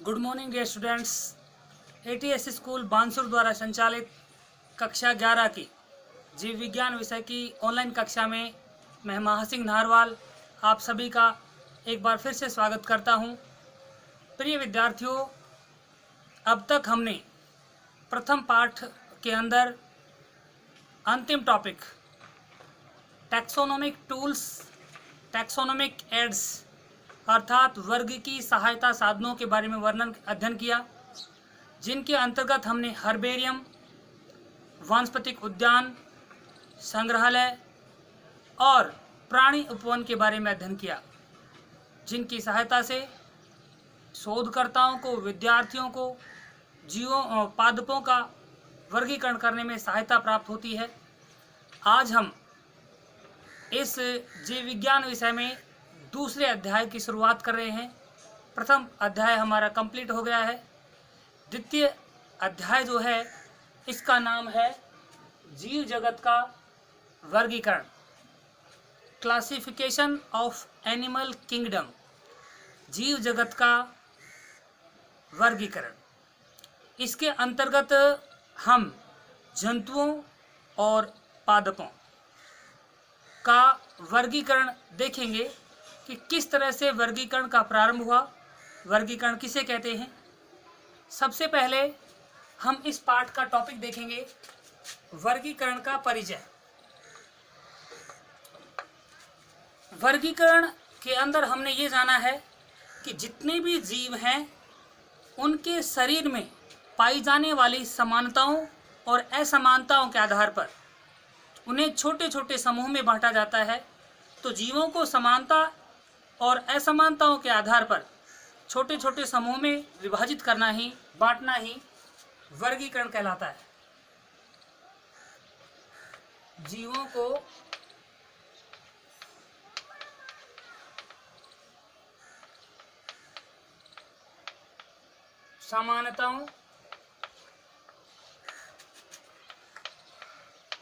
Good morning dear students. ATS school Bansur द्वारा संचालित कक्षा 11 की जीव विज्ञान विषय की ऑनलाइन कक्षा में मैं महासिंह नाहरवाल आप सभी का एक बार फिर से स्वागत करता हूं। प्रिय विद्यार्थियों, अब तक हमने प्रथम पाठ के अंदर अंतिम topic taxonomic tools, taxonomic aids अर्थात वर्ग की सहायता साधनों के बारे में वर्णन अध्ययन किया, जिनके अंतर्गत हमने हर्बेरियम, वानस्पतिक उद्यान, संग्रहालय और प्राणी उपवन के बारे में अध्ययन किया, जिनकी सहायता से शोधकर्ताओं को, विद्यार्थियों को जीवों पादपों का वर्गीकरण करने में सहायता प्राप्त होती है। आज हम इस जीव विज्ञान विषय में दूसरे अध्याय की शुरुआत कर रहे हैं। प्रथम अध्याय हमारा कंप्लीट हो गया है। द्वितीय अध्याय जो है इसका नाम है जीव जगत का वर्गीकरण, क्लासिफिकेशन ऑफ एनिमल किंगडम, जीव जगत का वर्गीकरण। इसके अंतर्गत हम जंतुओं और पादपों का वर्गीकरण देखेंगे कि किस तरह से वर्गीकरण का प्रारंभ हुआ, वर्गीकरण किसे कहते हैं। सबसे पहले हम इस पाठ का टॉपिक देखेंगे वर्गीकरण का परिचय। वर्गीकरण के अंदर हमने ये जाना है कि जितने भी जीव हैं उनके शरीर में पाई जाने वाली समानताओं और असमानताओं के आधार पर उन्हें छोटे छोटे समूह में बांटा जाता है। तो जीवों को समानता और असमानताओं के आधार पर छोटे छोटे समूह में विभाजित करना ही, बांटना ही वर्गीकरण कहलाता है। जीवों को समानताओं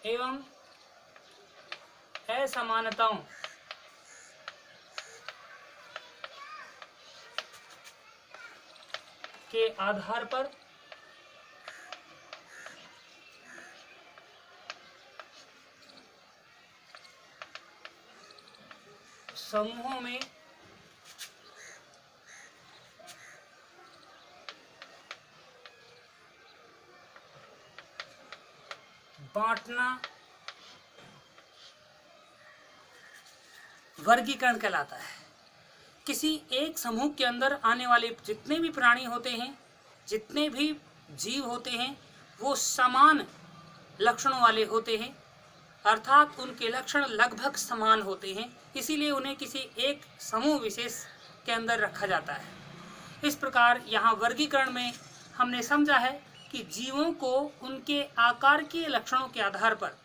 एवं असमानताओं के आधार पर समूहों में बांटना वर्गीकरण कहलाता है। किसी एक समूह के अंदर आने वाले जितने भी प्राणी होते हैं, जितने भी जीव होते हैं, वो समान लक्षणों वाले होते हैं, अर्थात उनके लक्षण लगभग समान होते हैं, इसीलिए उन्हें किसी एक समूह विशेष के अंदर रखा जाता है। इस प्रकार यहाँ वर्गीकरण में हमने समझा है कि जीवों को उनके आकार के लक्षणों के आधार पर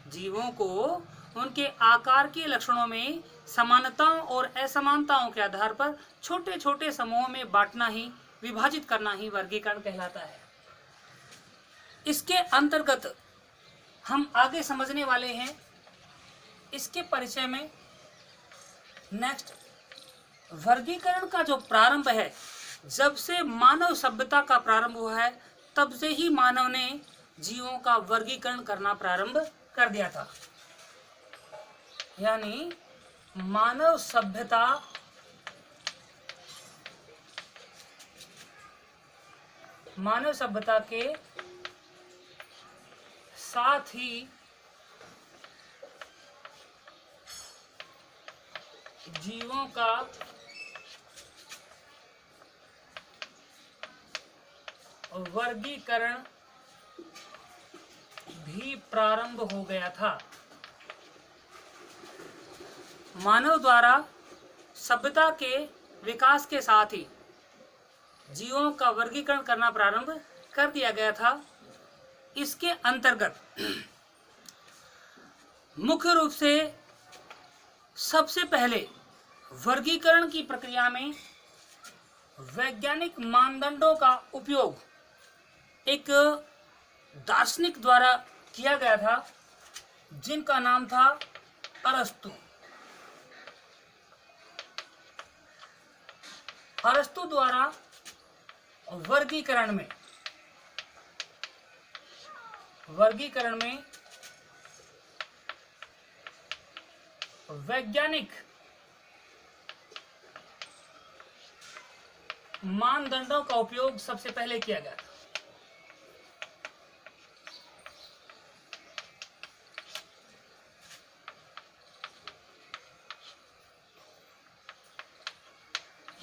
जीवों को उनके आकार के लक्षणों में समानताओं और असमानताओं के आधार पर छोटे छोटे समूहों में बांटना ही, विभाजित करना ही वर्गीकरण कहलाता है। इसके अंतर्गत हम आगे समझने वाले हैं इसके परिचय में। नेक्स्ट, वर्गीकरण का जो प्रारंभ है, जब से मानव सभ्यता का प्रारंभ हुआ है तब से ही मानव ने जीवों का वर्गीकरण करना प्रारंभ कर दिया था। यानी मानव सभ्यता के साथ ही जीवों का वर्गीकरण भी प्रारंभ हो गया था। मानव द्वारा सभ्यता के विकास के साथ ही जीवों का वर्गीकरण करना प्रारंभ कर दिया गया था। इसके अंतर्गत मुख्य रूप से सबसे पहले वर्गीकरण की प्रक्रिया में वैज्ञानिक मानदंडों का उपयोग एक दार्शनिक द्वारा किया गया था, जिनका नाम था अरस्तु। अरस्तु द्वारा वर्गीकरण में वैज्ञानिक मानदंडों का उपयोग सबसे पहले किया गया था।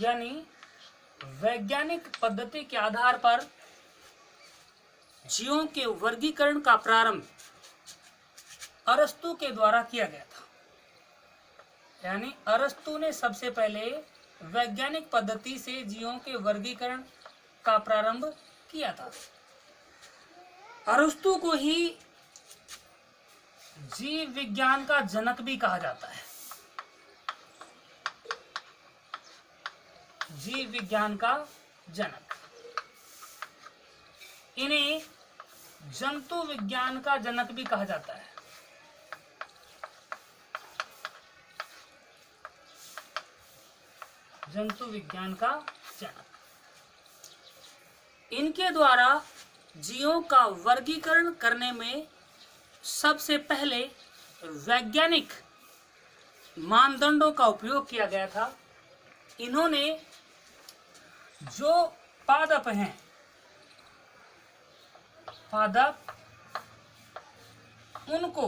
यानी वैज्ञानिक पद्धति के आधार पर जीवों के वर्गीकरण का प्रारंभ अरस्तु के द्वारा किया गया था। यानी अरस्तु ने सबसे पहले वैज्ञानिक पद्धति से जीवों के वर्गीकरण का प्रारंभ किया था। अरस्तु को ही जीव विज्ञान का जनक भी कहा जाता है। जीव विज्ञान का जनक। इन्हें जंतु विज्ञान का जनक भी कहा जाता है। जंतु विज्ञान का जनक। इनके द्वारा जीवों का वर्गीकरण करने में सबसे पहले वैज्ञानिक मानदंडों का उपयोग किया गया था। इन्होंने जो पादप हैं, उनको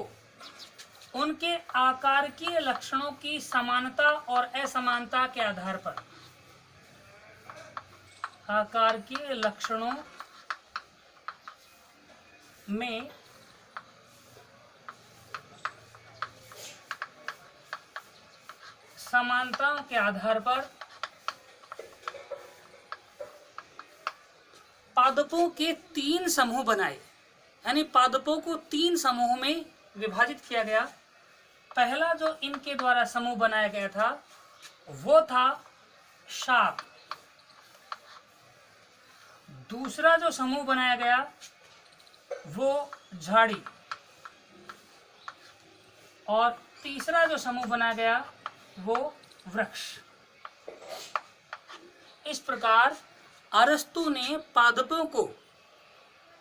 उनके आकारीय लक्षणों की समानता और असमानता के आधार पर, आकारीय लक्षणों में समानताओं के आधार पर पादपों के 3 समूह बनाए। यानी पादपों को 3 समूहों में विभाजित किया गया। पहला जो इनके द्वारा समूह बनाया गया था वो था शाक। दूसरा जो समूह बनाया गया वो झाड़ी। और तीसरा जो समूह बनाया गया वो वृक्ष। इस प्रकार अरस्तु ने पादपों को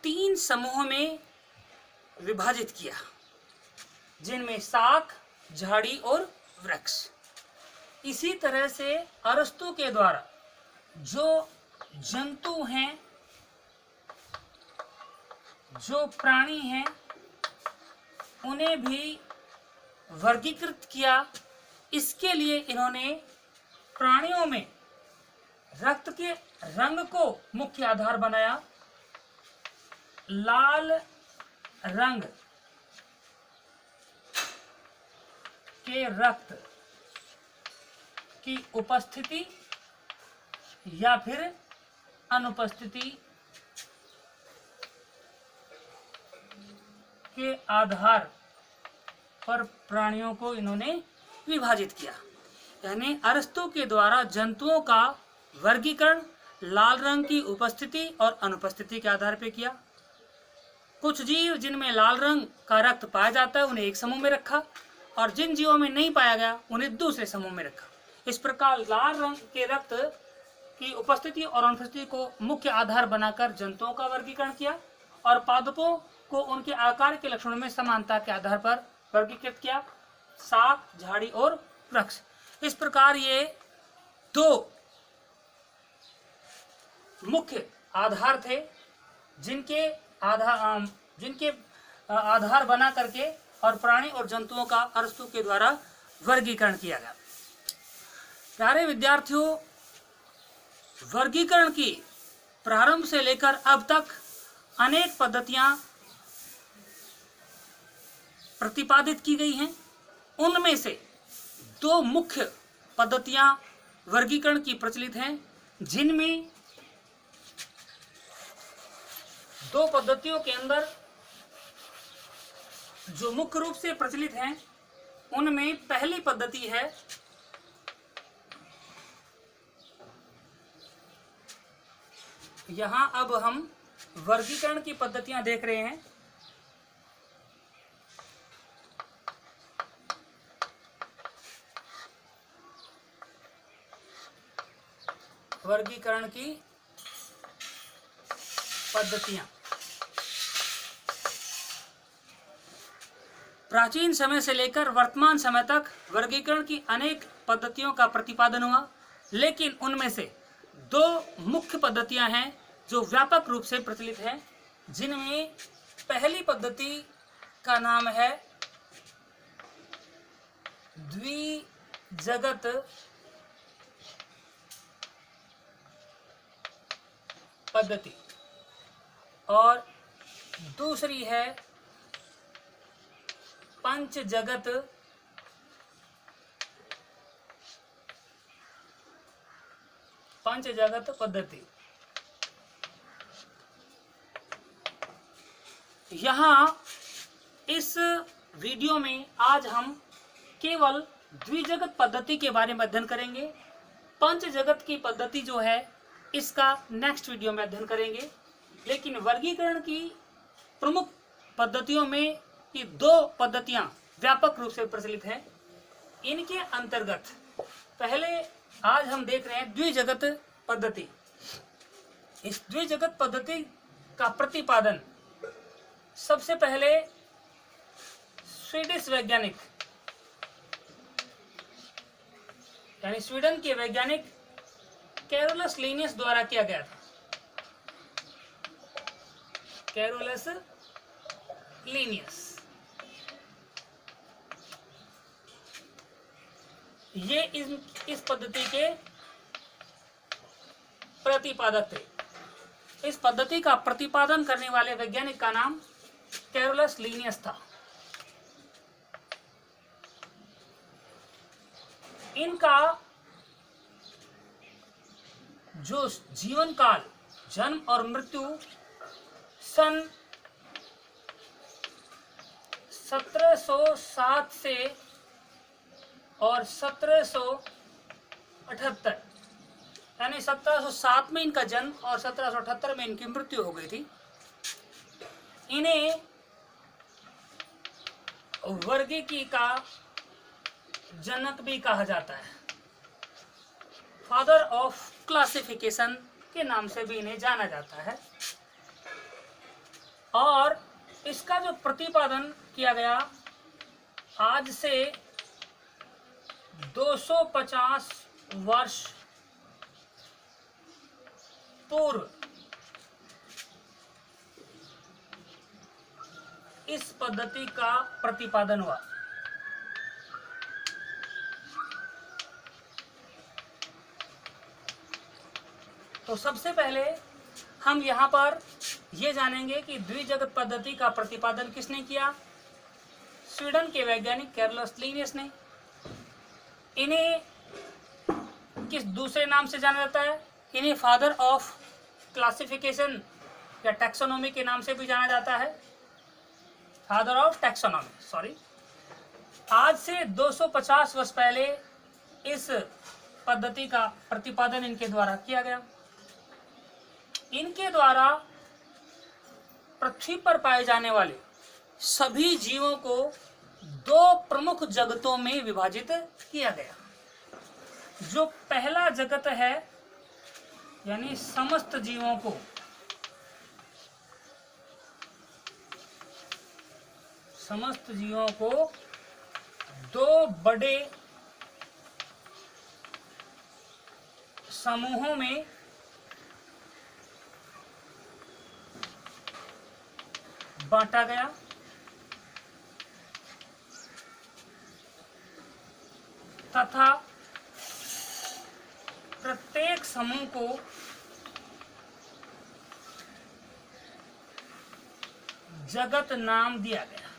3 समूहों में विभाजित किया, जिनमें शाक, झाड़ी और वृक्ष। इसी तरह से अरस्तु के द्वारा जो जंतु हैं, जो प्राणी हैं, उन्हें भी वर्गीकृत किया। इसके लिए इन्होंने प्राणियों में रक्त के रंग को मुख्य आधार बनाया। लाल रंग के रक्त की उपस्थिति या फिर अनुपस्थिति के आधार पर प्राणियों को इन्होंने विभाजित किया। यानी अरस्तु के द्वारा जंतुओं का वर्गीकरण लाल रंग की उपस्थिति और अनुपस्थिति के आधार पर किया। कुछ जीव जिनमें लाल रंग का रक्त पाया जाता है उन्हें एक समूह में रखा, और जिन जीवों में नहीं पाया गया उन्हें दूसरे समूह में रखा। इस प्रकार लाल रंग के रक्त की उपस्थिति और अनुपस्थिति को मुख्य आधार बनाकर जंतुओं का वर्गीकरण किया, और पादपों को उनके आकार के लक्षणों में समानता के आधार पर वर्गीकृत किया, शाक, झाड़ी और वृक्ष। इस प्रकार ये 2 मुख्य आधार थे जिनके आधार बना करके और प्राणी और जंतुओं का अरस्तु के द्वारा वर्गीकरण किया गया। प्यारे विद्यार्थियों, वर्गीकरण की प्रारंभ से लेकर अब तक अनेक पद्धतियां प्रतिपादित की गई हैं। उनमें से 2 मुख्य पद्धतियां वर्गीकरण की प्रचलित हैं, जिनमें 2 पद्धतियों के अंदर जो मुख्य रूप से प्रचलित हैं उनमें पहली पद्धति है यहाँ अब हम वर्गीकरण की पद्धतियां देख रहे हैं। वर्गीकरण की पद्धतियां। प्राचीन समय से लेकर वर्तमान समय तक वर्गीकरण की अनेक पद्धतियों का प्रतिपादन हुआ, लेकिन उनमें से दो मुख्य पद्धतियां हैं जो व्यापक रूप से प्रचलित हैं, जिनमें पहली पद्धति का नाम है द्विजगत पद्धति और दूसरी है पंचजगत पद्धति। यहाँ इस वीडियो में आज हम केवल द्विजगत पद्धति के बारे में अध्ययन करेंगे। पंचजगत की पद्धति जो है इसका नेक्स्ट वीडियो में अध्ययन करेंगे। लेकिन वर्गीकरण की प्रमुख पद्धतियों में ये दो पद्धतियां व्यापक रूप से प्रचलित हैं। इनके अंतर्गत पहले आज हम देख रहे हैं द्विजगत पद्धति। इस द्विजगत पद्धति का प्रतिपादन सबसे पहले स्वीडिश वैज्ञानिक यानी स्वीडन के वैज्ञानिक कैरोलस लीनियस द्वारा किया गया था। कैरोलस लीनियस ये इस पद्धति के प्रतिपादक थे। इस पद्धति का प्रतिपादन करने वाले वैज्ञानिक का नाम कैरोलस लीनियस था। इनका जो जीवन काल, जन्म और मृत्यु सन 1707 से और 1778 यानी 1707 में इनका जन्म और 1778 में इनकी मृत्यु हो गई थी। इन्हें वर्गीकी का जनक भी कहा जाता है। फादर ऑफ क्लासिफिकेशन के नाम से भी इन्हें जाना जाता है। और इसका जो प्रतिपादन किया गया आज से 250 वर्ष पूर्व इस पद्धति का प्रतिपादन हुआ। तो सबसे पहले हम यहाँ पर ये जानेंगे कि द्विजगत पद्धति का प्रतिपादन किसने किया। स्वीडन के वैज्ञानिक कैरोलस लीनियस ने। इन्हें किस दूसरे नाम से जाना जाता है? इन्हें फादर ऑफ क्लासिफिकेशन या टैक्सोनॉमी के नाम से भी जाना जाता है। Father of taxonomy, sorry. आज से 250 वर्ष पहले इस पद्धति का प्रतिपादन इनके द्वारा किया गया। इनके द्वारा पृथ्वी पर पाए जाने वाले सभी जीवों को दो प्रमुख जगतों में विभाजित किया गया। जो पहला जगत है यानी समस्त जीवों को दो बड़े समूहों में बांटा गया। तथा प्रत्येक समूह को जगत नाम दिया गया।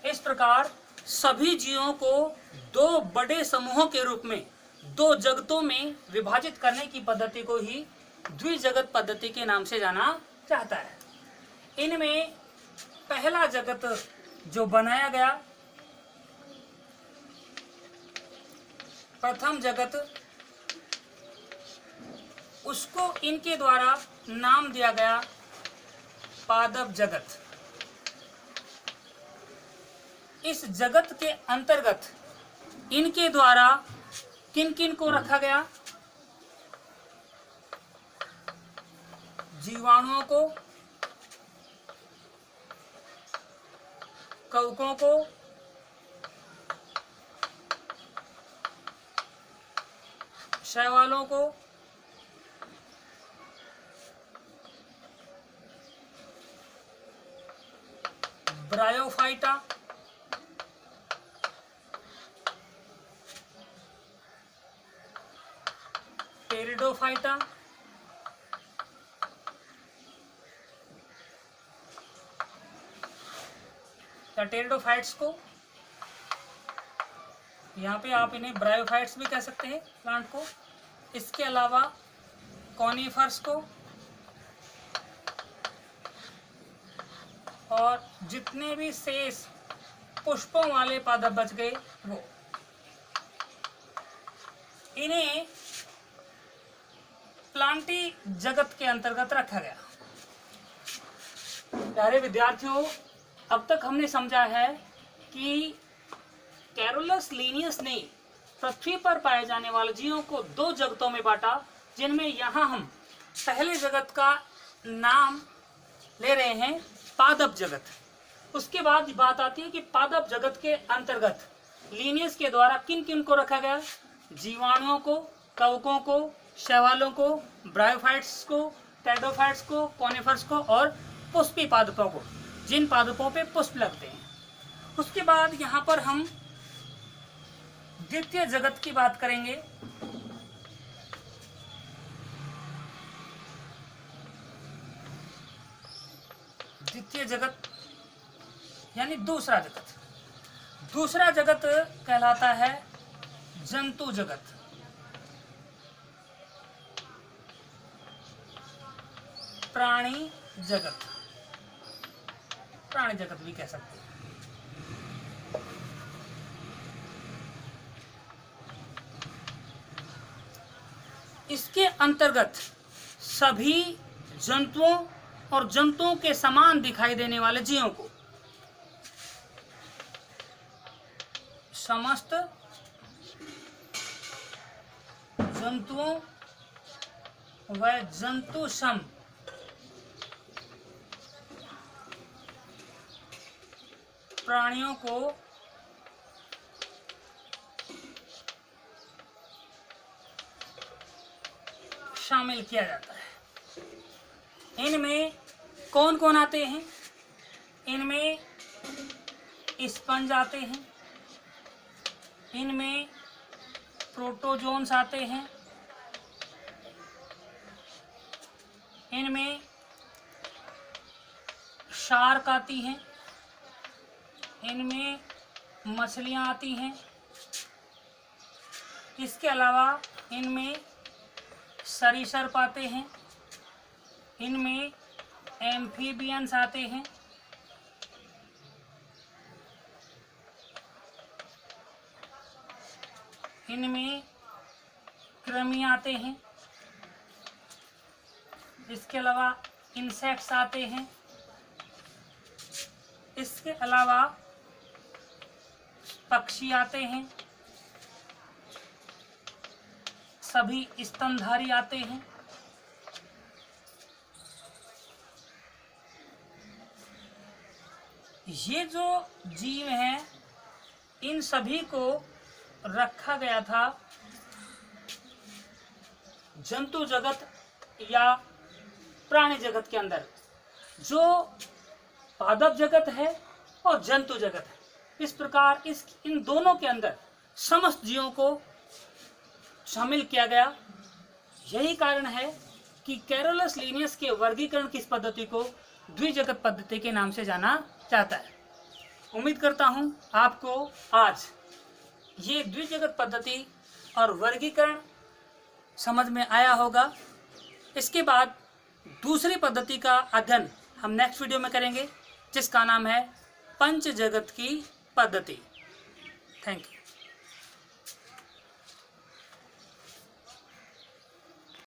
इस प्रकार सभी जीवों को दो बड़े समूहों के रूप में दो जगतों में विभाजित करने की पद्धति को ही द्विजगत पद्धति के नाम से जाना जाता है। इनमें पहला जगत जो बनाया गया, प्रथम जगत, उसको इनके द्वारा नाम दिया गया पादप जगत। इस जगत के अंतर्गत इनके द्वारा किन किन को रखा गया? जीवाणुओं को, कवकों को, शैवालों को, ब्रायोफाइटा, टेरिडोफाइटा, या टेरिडोफाइट्स को, यहाँ पे आप इन्हें ब्रायोफाइट्स भी कह सकते हैं प्लांट को। इसके अलावा कॉनिफर्स को, और जितने भी शेष पुष्पों वाले पादप बच गए वो, इन्हें प्लांटी जगत के अंतर्गत रखा गया। प्यारे विद्यार्थियों, अब तक हमने समझा है कि कैरोलस लीनियस ने पृथ्वी पर पाए जाने वाले जीवों को दो जगतों में बांटा, जिनमें यहाँ हम पहले जगत का नाम ले रहे हैं पादप जगत। उसके बाद बात आती है कि पादप जगत के अंतर्गत लीनियस के द्वारा किन किन को रखा गया? जीवाणुओं को, कवकों को, शैवालों को, ब्रायोफाइट्स को, टेरिडोफाइट्स को, कॉनिफर्स को और पुष्पी पादपों को, जिन पादपों पे पुष्प लगते हैं। उसके बाद यहाँ पर हम द्वितीय जगत की बात करेंगे। द्वितीय जगत यानी दूसरा जगत। दूसरा जगत कहलाता है जंतु जगत। प्राणी जगत, प्राणी जगत भी कह सकते हैं। इसके अंतर्गत सभी जंतुओं और जंतुओं के समान दिखाई देने वाले जीवों को, समस्त जंतुओं व जंतु सम प्राणियों को शामिल किया जाता है। इनमें कौन कौन आते हैं? इनमें स्पंज आते हैं, इनमें प्रोटोजोन्स आते हैं, इनमें शार्क आती हैं, इनमें मछलियाँ आती हैं। इसके अलावा इनमें सरीसृप आते हैं, इनमें एम्फीबियंस आते हैं, इनमें कृमि आते हैं। इसके अलावा इंसेक्ट्स आते हैं। इसके अलावा पक्षी आते हैं, सभी स्तनधारी आते हैं। ये जो जीव हैं, इन सभी को रखा गया था जंतु जगत या प्राणी जगत के अंदर। जो पादप जगत है और जंतु जगत है, इस प्रकार इन दोनों के अंदर समस्त जीवों को शामिल किया गया। यही कारण है कि कैरोलस लीनियस के वर्गीकरण की इस पद्धति को द्विजगत पद्धति के नाम से जाना जाता है। उम्मीद करता हूं आपको आज ये द्विजगत पद्धति और वर्गीकरण समझ में आया होगा। इसके बाद दूसरी पद्धति का अध्ययन हम नेक्स्ट वीडियो में करेंगे, जिसका नाम है पंच जगत की पद्धति। Thank you.